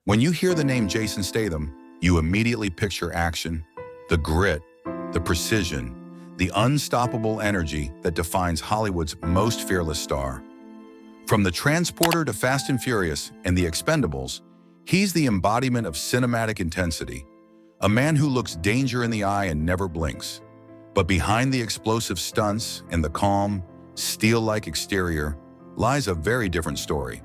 When you hear the name Jason Statham, you immediately picture action, the grit, the precision, the unstoppable energy that defines Hollywood's most fearless star. From The Transporter to Fast and Furious and The Expendables, he's the embodiment of cinematic intensity, a man who looks danger in the eye and never blinks. But behind the explosive stunts and the calm, steel-like exterior lies a very different story.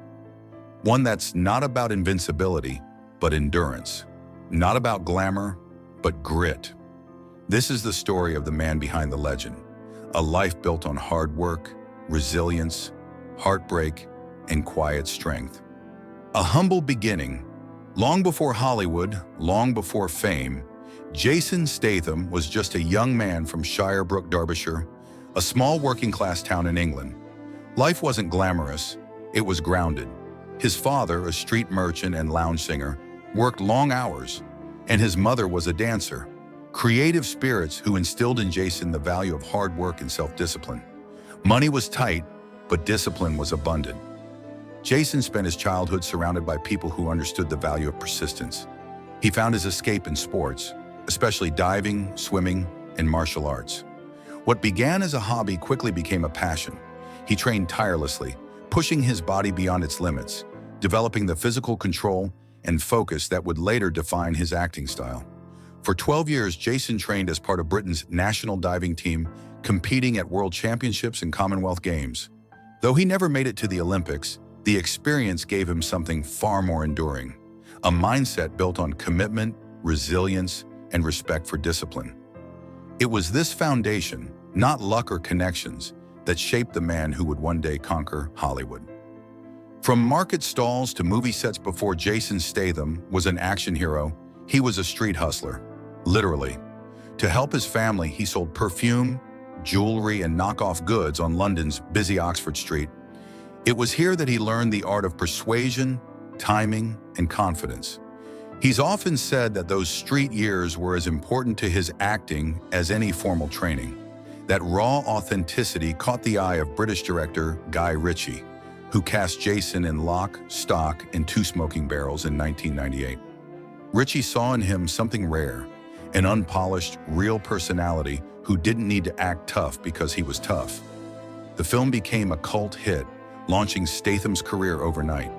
One that's not about invincibility, but endurance. Not about glamour, but grit. This is the story of the man behind the legend. A life built on hard work, resilience, heartbreak, and quiet strength. A humble beginning. Long before Hollywood, long before fame, Jason Statham was just a young man from Shirebrook, Derbyshire, a small working-class town in England. Life wasn't glamorous, it was grounded. His father, a street merchant and lounge singer, worked long hours, and his mother was a dancer. Creative spirits who instilled in Jason the value of hard work and self-discipline. Money was tight, but discipline was abundant. Jason spent his childhood surrounded by people who understood the value of persistence. He found his escape in sports, especially diving, swimming, and martial arts. What began as a hobby quickly became a passion. He trained tirelessly, pushing his body beyond its limits, developing the physical control and focus that would later define his acting style. For 12 years, Jason trained as part of Britain's national diving team, competing at World Championships and Commonwealth Games. Though he never made it to the Olympics, the experience gave him something far more enduring, a mindset built on commitment, resilience, and respect for discipline. It was this foundation, not luck or connections, that shaped the man who would one day conquer Hollywood. From market stalls to movie sets before Jason Statham was an action hero, he was a street hustler, literally. To help his family, he sold perfume, jewelry, and knockoff goods on London's busy Oxford Street. It was here that he learned the art of persuasion, timing, and confidence. He's often said that those street years were as important to his acting as any formal training. That raw authenticity caught the eye of British director Guy Ritchie, who cast Jason in Lock, Stock, and Two Smoking Barrels in 1998. Ritchie saw in him something rare, an unpolished, real personality who didn't need to act tough because he was tough. The film became a cult hit, launching Statham's career overnight.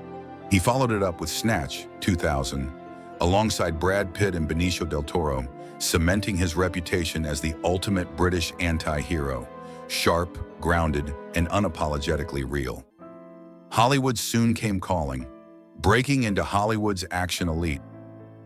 He followed it up with Snatch, 2000, alongside Brad Pitt and Benicio del Toro, cementing his reputation as the ultimate British anti-hero, sharp, grounded, and unapologetically real. Hollywood soon came calling, breaking into Hollywood's action elite.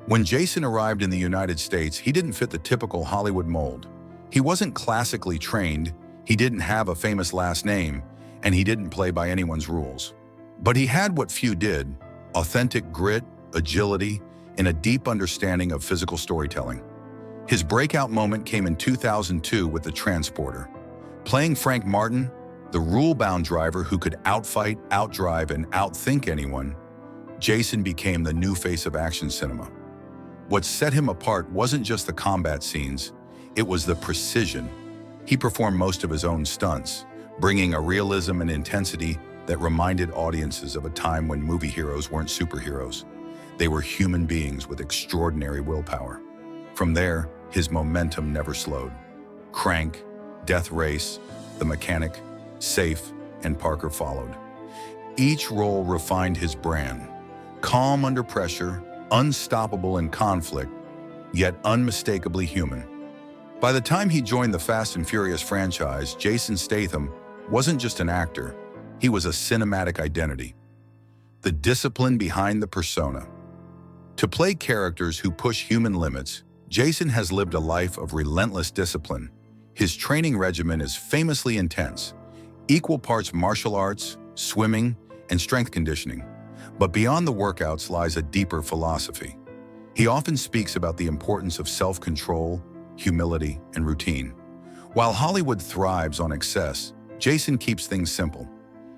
When Jason arrived in the United States, he didn't fit the typical Hollywood mold. He wasn't classically trained, he didn't have a famous last name, and he didn't play by anyone's rules. But he had what few did: authentic grit, agility, and a deep understanding of physical storytelling. His breakout moment came in 2002 with The Transporter. Playing Frank Martin, the rule-bound driver who could outfight, outdrive, and outthink anyone, Jason became the new face of action cinema. What set him apart wasn't just the combat scenes, it was the precision. He performed most of his own stunts, bringing a realism and intensity that reminded audiences of a time when movie heroes weren't superheroes. They were human beings with extraordinary willpower. From there, his momentum never slowed. Crank, Death Race, The Mechanic, Safe, and Parker followed. Each role refined his brand. Calm under pressure, unstoppable in conflict, yet unmistakably human. By the time he joined the Fast and Furious franchise, Jason Statham wasn't just an actor, he was a cinematic identity. The discipline behind the persona. To play characters who push human limits, Jason has lived a life of relentless discipline. His training regimen is famously intense, equal parts martial arts, swimming, and strength conditioning. But beyond the workouts lies a deeper philosophy. He often speaks about the importance of self-control, humility, and routine. While Hollywood thrives on excess, Jason keeps things simple.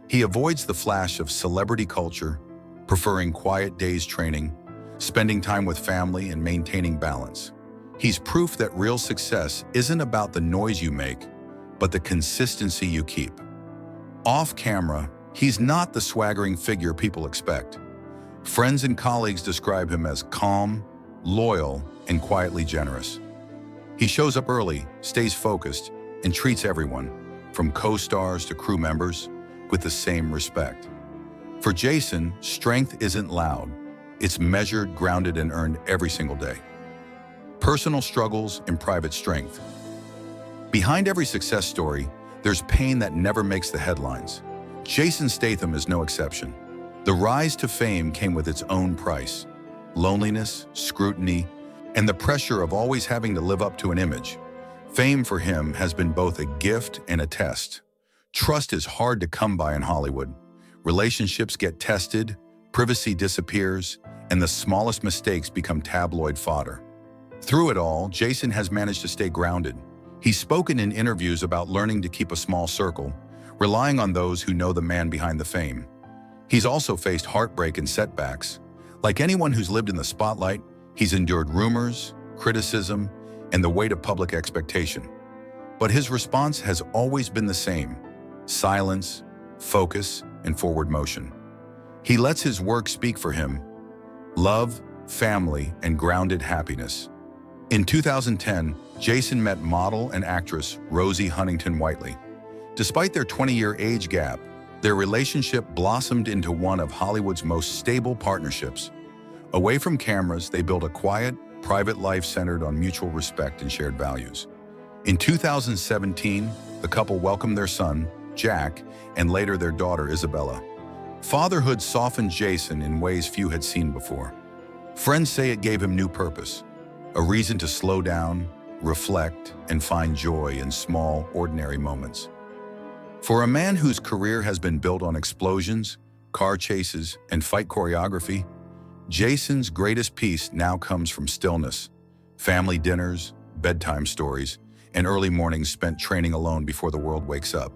He avoids the flash of celebrity culture, preferring quiet days training, spending time with family, and maintaining balance. He's proof that real success isn't about the noise you make, but the consistency you keep. Off camera, he's not the swaggering figure people expect. Friends and colleagues describe him as calm, loyal, and quietly generous. He shows up early, stays focused, and treats everyone, from co-stars to crew members, with the same respect. For Jason, strength isn't loud. It's measured, grounded, and earned every single day. Personal struggles and private strength. Behind every success story, there's pain that never makes the headlines. Jason Statham is no exception. The rise to fame came with its own price: loneliness, scrutiny, and the pressure of always having to live up to an image. Fame for him has been both a gift and a test. Trust is hard to come by in Hollywood. Relationships get tested, privacy disappears, and the smallest mistakes become tabloid fodder. Through it all, Jason has managed to stay grounded. He's spoken in interviews about learning to keep a small circle, relying on those who know the man behind the fame. He's also faced heartbreak and setbacks. Like anyone who's lived in the spotlight, he's endured rumors, criticism, and the weight of public expectation. But his response has always been the same: silence, focus, and forward motion. He lets his work speak for him: love, family, and grounded happiness. In 2010, Jason met model and actress Rosie Huntington-Whiteley. Despite their 20-year age gap, their relationship blossomed into one of Hollywood's most stable partnerships. Away from cameras, they built a quiet, private life centered on mutual respect and shared values. In 2017, the couple welcomed their son, Jack, and later their daughter, Isabella. Fatherhood softened Jason in ways few had seen before. Friends say it gave him new purpose, a reason to slow down, reflect, and find joy in small, ordinary moments. For a man whose career has been built on explosions, car chases, and fight choreography, Jason's greatest piece now comes from stillness, family dinners, bedtime stories, and early mornings spent training alone before the world wakes up.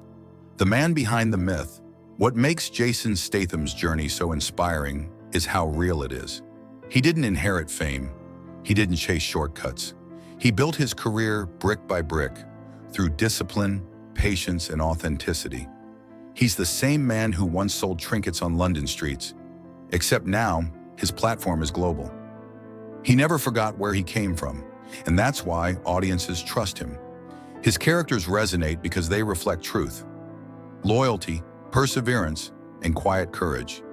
The man behind the myth. What makes Jason Statham's journey so inspiring is how real it is. He didn't inherit fame. He didn't chase shortcuts. He built his career brick by brick through discipline, patience, and authenticity. He's the same man who once sold trinkets on London streets, except now his platform is global. He never forgot where he came from, and that's why audiences trust him. His characters resonate because they reflect truth, loyalty, perseverance, and quiet courage.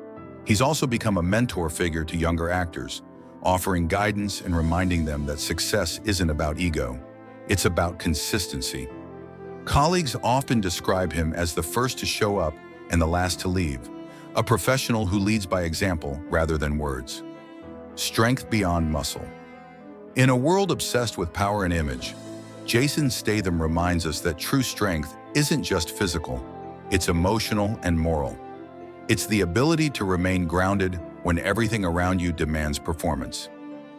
He's also become a mentor figure to younger actors, offering guidance and reminding them that success isn't about ego, it's about consistency. Colleagues often describe him as the first to show up and the last to leave, a professional who leads by example rather than words. Strength beyond muscle. In a world obsessed with power and image, Jason Statham reminds us that true strength isn't just physical, it's emotional and moral. It's the ability to remain grounded when everything around you demands performance.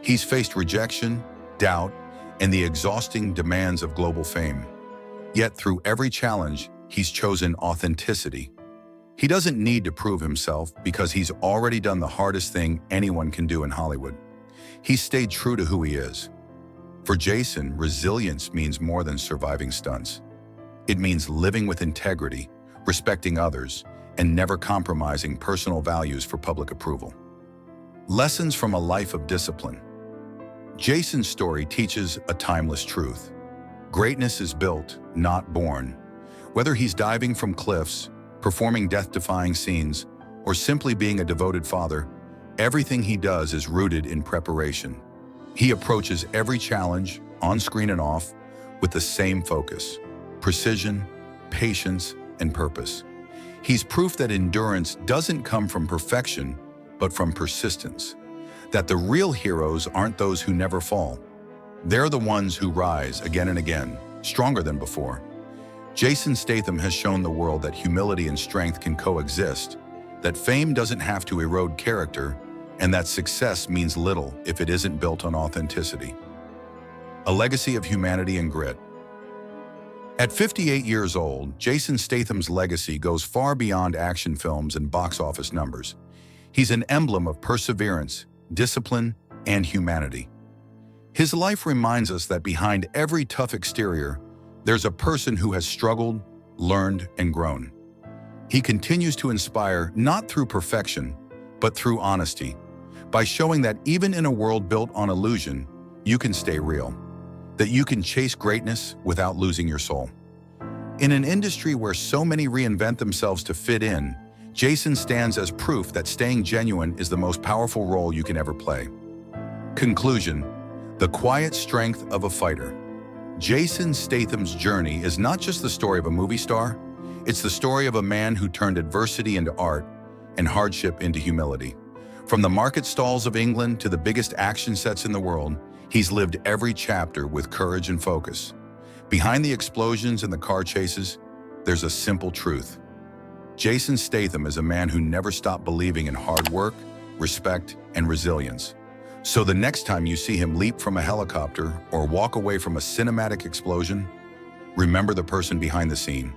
He's faced rejection, doubt, and the exhausting demands of global fame. Yet through every challenge, he's chosen authenticity. He doesn't need to prove himself because he's already done the hardest thing anyone can do in Hollywood. He's stayed true to who he is. For Jason, resilience means more than surviving stunts. It means living with integrity, respecting others, and never compromising personal values for public approval. Lessons from a life of discipline. Jason's story teaches a timeless truth. Greatness is built, not born. Whether he's diving from cliffs, performing death-defying scenes, or simply being a devoted father, everything he does is rooted in preparation. He approaches every challenge, on screen and off, with the same focus: precision, patience, and purpose. He's proof that endurance doesn't come from perfection, but from persistence. That the real heroes aren't those who never fall. They're the ones who rise again and again, stronger than before. Jason Statham has shown the world that humility and strength can coexist, that fame doesn't have to erode character, and that success means little if it isn't built on authenticity. A legacy of humanity and grit. At 58 years old, Jason Statham's legacy goes far beyond action films and box office numbers. He's an emblem of perseverance, discipline, and humanity. His life reminds us that behind every tough exterior, there's a person who has struggled, learned, and grown. He continues to inspire not through perfection, but through honesty, by showing that even in a world built on illusion, you can stay real, that you can chase greatness without losing your soul. In an industry where so many reinvent themselves to fit in, Jason stands as proof that staying genuine is the most powerful role you can ever play. Conclusion: the quiet strength of a fighter. Jason Statham's journey is not just the story of a movie star, it's the story of a man who turned adversity into art and hardship into humility. From the market stalls of England to the biggest action sets in the world, he's lived every chapter with courage and focus. Behind the explosions and the car chases, there's a simple truth. Jason Statham is a man who never stopped believing in hard work, respect, and resilience. So the next time you see him leap from a helicopter or walk away from a cinematic explosion, remember the person behind the scene,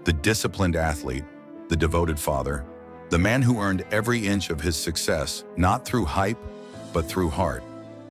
the disciplined athlete, the devoted father, the man who earned every inch of his success, not through hype, but through heart.